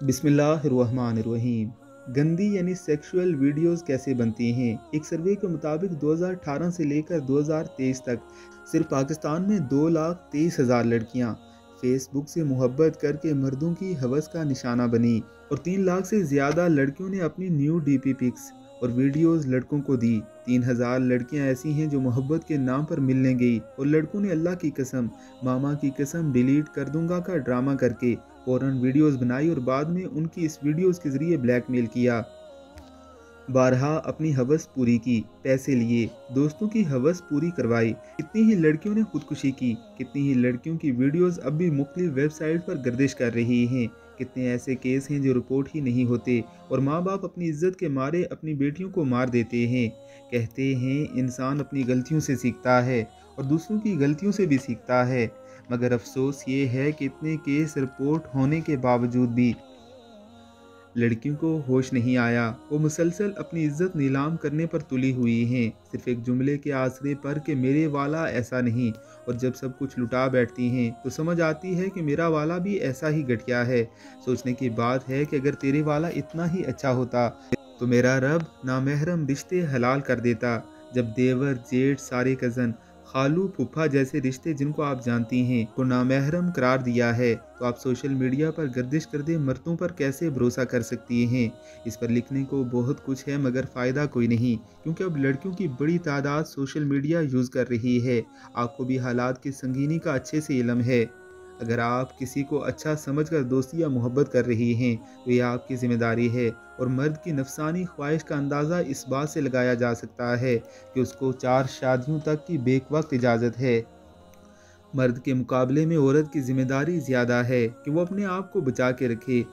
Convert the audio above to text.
बिस्मिल्लाहिर्रहमानिर्रहीम। गंदी यानी सेक्सुअल वीडियोस कैसे बनती हैं? एक सर्वे के मुताबिक 2018 से लेकर 2023 तक सिर्फ पाकिस्तान में 2,23,000 लड़कियां फेसबुक से मोहब्बत करके मर्दों की हवस का निशाना बनी और 3 लाख से ज़्यादा लड़कियों ने अपनी न्यू डीपी पिक्स और वीडियोस लड़कों को दी। 3,000 लड़कियां ऐसी हैं जो मोहब्बत के नाम पर मिलने गई और लड़कों ने अल्लाह की कसम, मामा की कसम डिलीट कर दूंगा का ड्रामा करके फ़ौरन वीडियोस बनाई और बाद में उनकी इस वीडियोस के ज़रिए ब्लैकमेल किया। बारहा अपनी हवस पूरी की, पैसे लिए, दोस्तों की हवस पूरी करवाई। कितनी ही लड़कियों ने खुदकुशी की, कितनी ही लड़कियों की वीडियोस अब भी मुख्तलिफ वेबसाइट पर गर्दिश कर रही हैं। कितने ऐसे केस हैं जो रिपोर्ट ही नहीं होते और माँ बाप अपनी इज्जत के मारे अपनी बेटियों को मार देते हैं। कहते हैं इंसान अपनी गलतियों से सीखता है और दूसरों की गलतियों से भी सीखता है, मगर अफसोस ये है कि इतने केस रिपोर्ट होने के बावजूद भी लड़कियों को होश नहीं आया। वो मुसलसल अपनी इज्जत नीलाम करने पर तुली हुई हैं, सिर्फ एक जुमले के आसरे पर कि मेरे वाला ऐसा नहीं, और जब सब कुछ लुटा बैठती हैं तो समझ आती है कि मेरा वाला भी ऐसा ही घटिया है। सोचने की बात है कि अगर तेरे वाला इतना ही अच्छा होता तो मेरा रब नामहरम रिश्ते हलाल कर देता। जब देवर जेठ सारे कज़न खालू फूफा जैसे रिश्ते जिनको आप जानती हैं को नामहरम करार दिया है, तो आप सोशल मीडिया पर गर्दिश कर दे मर्दों पर कैसे भरोसा कर सकती हैं? इस पर लिखने को बहुत कुछ है मगर फ़ायदा कोई नहीं, क्योंकि अब लड़कियों की बड़ी तादाद सोशल मीडिया यूज़ कर रही है। आपको भी हालात की संगीनी का अच्छे से इल्म है। अगर आप किसी को अच्छा समझकर दोस्ती या मोहब्बत कर रही हैं तो यह आपकी ज़िम्मेदारी है, और मर्द की नफसानी ख्वाहिश का अंदाज़ा इस बात से लगाया जा सकता है कि उसको 4 शादियों तक की बेवक्त इजाज़त है। मर्द के मुकाबले में औरत की ज़िम्मेदारी ज़्यादा है कि वो अपने आप को बचा के रखे।